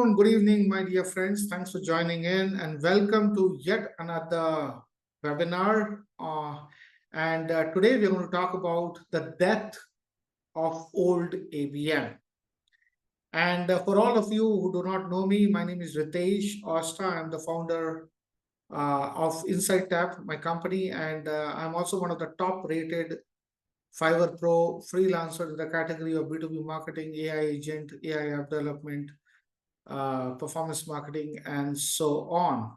afternoon, good evening, my dear friends. Thanks for joining in and welcome to yet another webinar. Today we're going to talk about the death of old ABM. And for all of you who do not know me, my name is Ritesh Osta. I'm the founder of Insightstap, my company, and I'm also one of the top rated Fiverr Pro freelancers in the category of B2B marketing, AI agent, AI app development, performance marketing, and so on.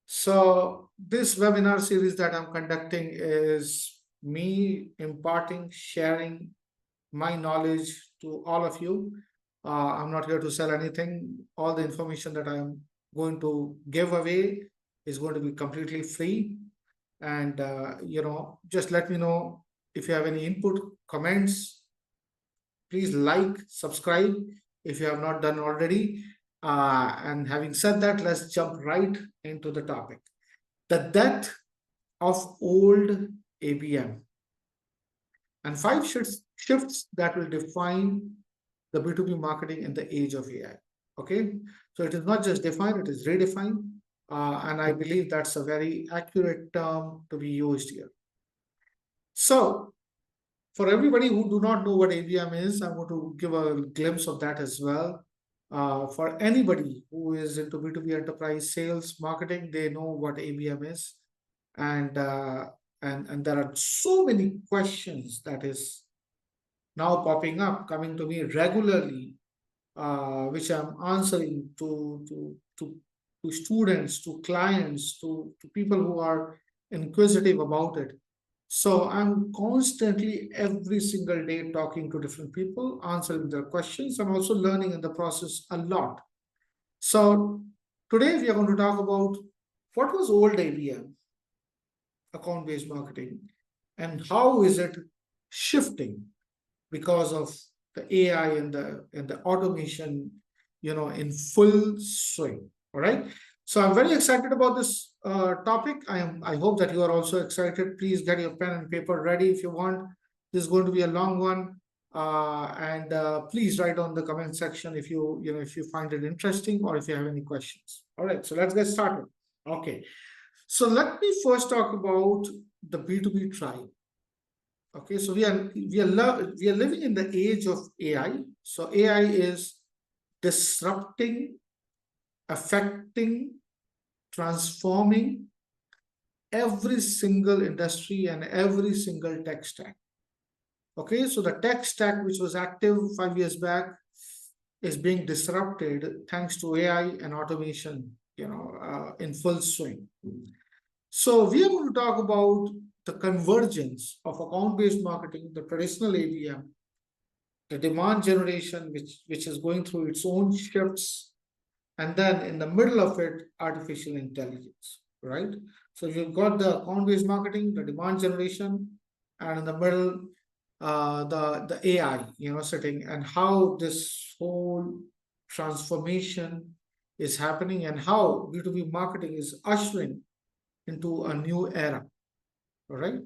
So this webinar series that I'm conducting is me imparting, sharing my knowledge to all of you. I'm not here to sell anything. All the information that I'm going to give away is going to be completely free. And, just let me know if you have any input, comments. Please like, subscribe if you have not done already. And having said that, let's jump right into the topic. The death of old ABM and 5 shifts that will define the B2B marketing in the age of AI. Okay, so it is not just define, it is redefine. And I believe that's a very accurate term to be used here. So for everybody who do not know what ABM is, I want to give a glimpse of that as well. For anybody who is into B2B enterprise sales marketing, they know what ABM is. And there are so many questions that is now popping up, coming to me regularly, which I'm answering to students, to clients, to people who are inquisitive about it. So I'm constantly every single day talking to different people, answering their questions, and also learning in the process a lot. So today we are going to talk about what was old ABM, account-based marketing, and how is it shifting because of the AI and the automation, in full swing. All right. So I'm very excited about this topic. I hope that you are also excited. Please get your pen and paper ready if you want. This is going to be a long one, and please write on the comment section if if you find it interesting or if you have any questions. All right, so let's get started. Okay, so let me first talk about the B2B tribe. Okay, so we are living in the age of AI. So AI is disrupting, affecting, transforming every single industry and every single tech stack. Okay, so the tech stack which was active 5 years back is being disrupted thanks to AI and automation, in full swing. So we are going to talk about the convergence of account-based marketing, the traditional ABM, the demand generation, which is going through its own shifts, and then in the middle of it, artificial intelligence, right? So you've got the account-based marketing, the demand generation, and in the middle, the AI, sitting, and how this whole transformation is happening and how B2B marketing is ushering into a new era. All right.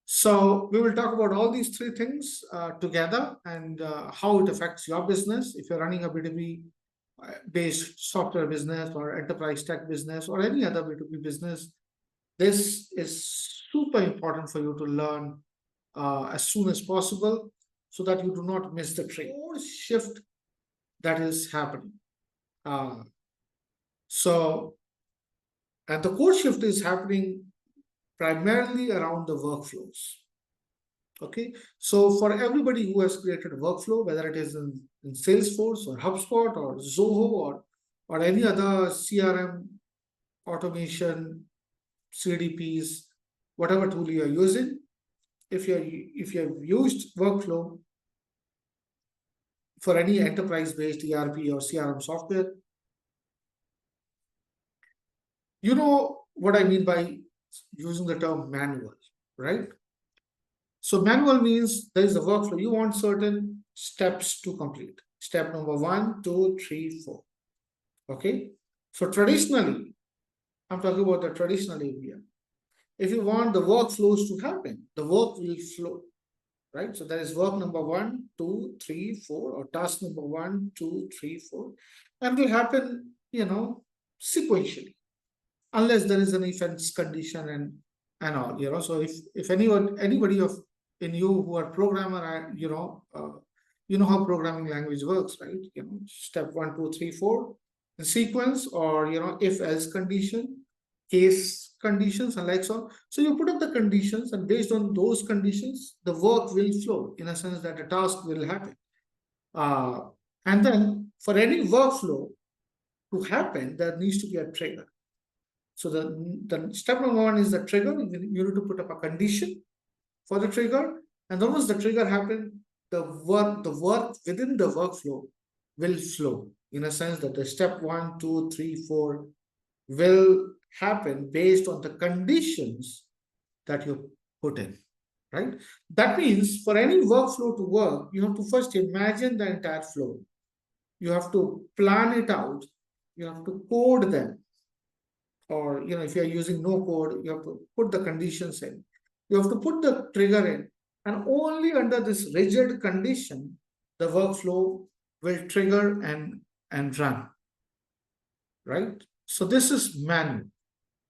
So we will talk about all these three things together and how it affects your business. If you're running a B2B based software business or enterprise tech business or any other B2B business, this is super important for you to learn as soon as possible so that you do not miss the train or shift that is happening. And the core shift is happening primarily around the workflows. Okay, so for everybody who has created a workflow, whether it is in Salesforce or HubSpot or Zoho or any other CRM automation, CDPs, whatever tool you are using, if you have used workflow for any enterprise-based ERP or CRM software, you know what I mean by using the term manual, right? So manual means there is a workflow. You want certain steps to complete. Step number 1, 2, 3, 4. Okay. So traditionally, I'm talking about the traditional ABM. If you want the workflows to happen, the work will flow, right? So there is work number 1, 2, 3, 4, or task number 1, 2, 3, 4, and will happen, sequentially, unless there is an if else condition and all, So if anybody of in you who are programmer, you know how programming language works, right? Step 1, 2, 3, 4, the sequence, or if else condition, case conditions, and like so. So you put up the conditions, and based on those conditions, the work will flow in a sense that a task will happen. Uh, and then for any workflow to happen, there needs to be a trigger. So the step number 1 is the trigger. You need to put up a condition for the trigger, and then once the trigger happens, the work within the workflow will flow in a sense that the step 1, 2, 3, 4 will happen based on the conditions that you put in, right? That means for any workflow to work, you have to first imagine the entire flow. You have to plan it out. You have to code them, or if you're using no code, you have to put the conditions in. You have to put the trigger in, and only under this rigid condition, the workflow will trigger and run, right? So this is manual.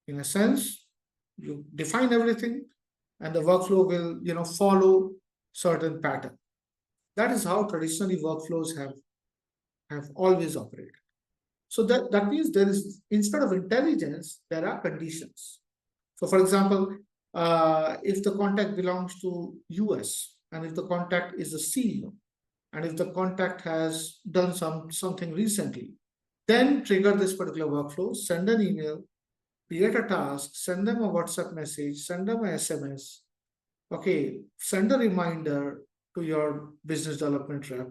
In a sense, you define everything, and the workflow will follow certain pattern. That is how traditionally workflows have always operated. So that means there is, instead of intelligence, there are conditions. So for example, if the contact belongs to US, and if the contact is the CEO, and if the contact has done something recently, then trigger this particular workflow, send an email, create a task, send them a WhatsApp message, send them a SMS, okay, send a reminder to your business development rep,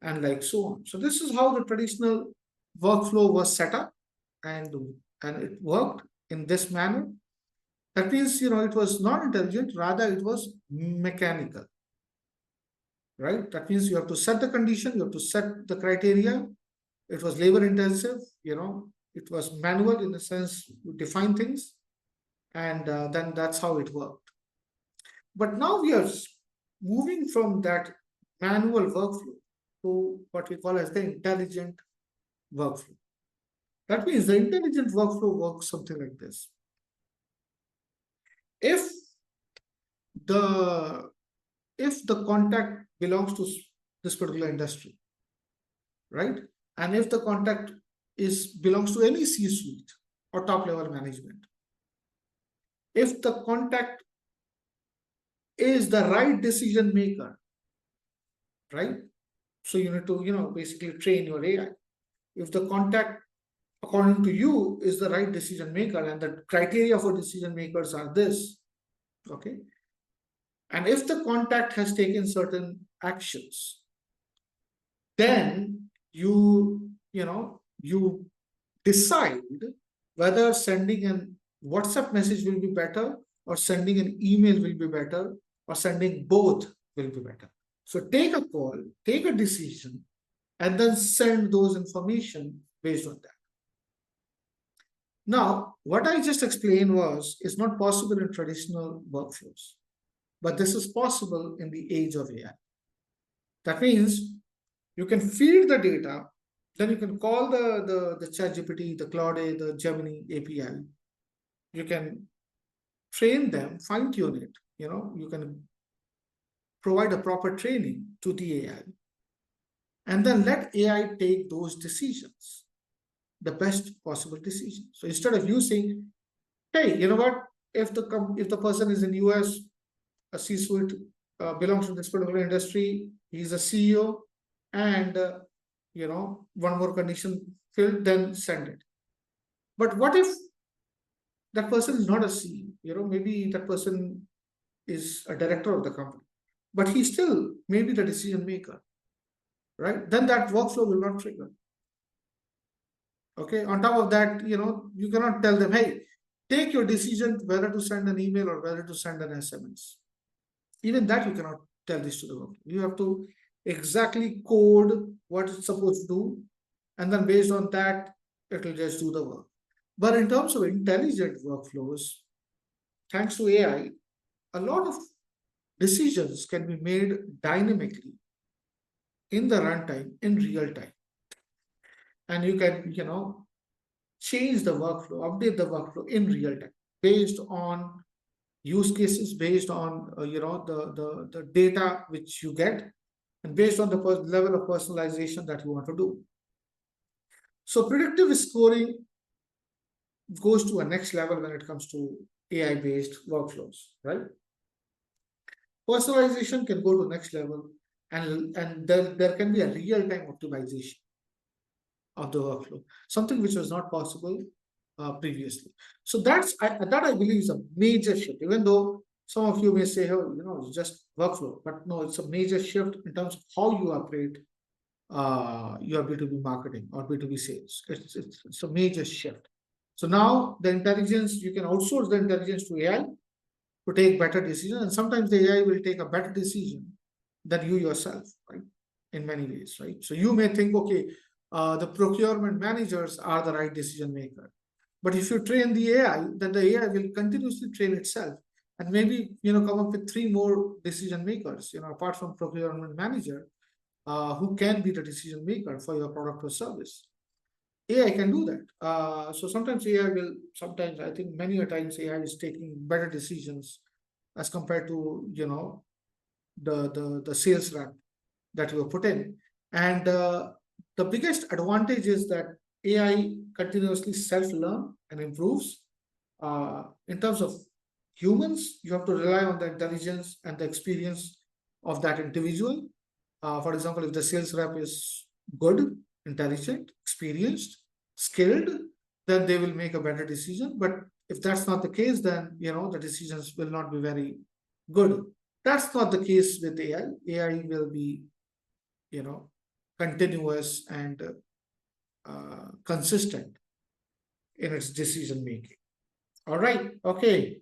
and like so on. So this is how the traditional workflow was set up, and it worked in this manner. That means, it was not intelligent, rather it was mechanical, right? That means you have to set the condition, you have to set the criteria. It was labor intensive, it was manual in the sense you define things, and then that's how it worked. But now we are moving from that manual workflow to what we call as the intelligent workflow. That means the intelligent workflow works something like this. If the contact belongs to this particular industry, right? And if the contact belongs to any C-suite or top level management, if the contact is the right decision maker, right? So you need to basically train your AI. If the contact, according to you, is the right decision maker, and the criteria for decision makers are this, okay? And if the contact has taken certain actions, then you decide whether sending an WhatsApp message will be better, or sending an email will be better, or sending both will be better. So take a call, take a decision, and then send those information based on that. Now, what I just explained is not possible in traditional workflows, but this is possible in the age of AI. That means you can feed the data, then you can call the ChatGPT, the Claude, the Gemini API. You can train them, fine tune it. You can provide a proper training to the AI, and then let AI take those decisions, the best possible decision. So instead of you saying, hey, you know what? If the person is in US, a C-suite, belongs to this particular industry, he's a CEO, and one more condition filled, then send it. But what if that person is not a CEO? Maybe that person is a director of the company, but he still may be the decision maker, right? Then that workflow will not trigger. Okay. On top of that, you cannot tell them, hey, take your decision whether to send an email or whether to send an SMS. Even that you cannot tell this to the workflow. You have to exactly code what it's supposed to do, and then based on that, it will just do the work. But in terms of intelligent workflows, thanks to AI, a lot of decisions can be made dynamically in the runtime in real time. And you can, change the workflow, update the workflow in real time based on use cases, based on the data which you get, and based on the level of personalization that you want to do. So predictive scoring goes to a next level when it comes to AI-based workflows, right? Personalization can go to next level, and there can be a real-time optimization of the workflow, something which was not possible previously. So that I believe is a major shift, even though some of you may say, oh, it's just workflow, but no, it's a major shift in terms of how you operate your B2B marketing or B2B sales. It's a major shift. So now the intelligence, you can outsource the intelligence to AI to take better decisions. And sometimes the AI will take a better decision than you yourself, right? In many ways, right? So you may think, okay, the procurement managers are the right decision maker. But if you train the AI, then the AI will continuously train itself and maybe, come up with 3 more decision makers, apart from procurement manager, who can be the decision maker for your product or service. AI can do that. So sometimes sometimes I think many a times AI is taking better decisions as compared to, the sales rep that you have put in. And the biggest advantage is that AI continuously self-learn and improves. In terms of humans, you have to rely on the intelligence and the experience of that individual. For example, if the sales rep is good, intelligent, experienced, skilled, then they will make a better decision. But if that's not the case, then the decisions will not be very good. That's not the case with AI. AI will be, continuous and consistent in its decision making. All right. Okay.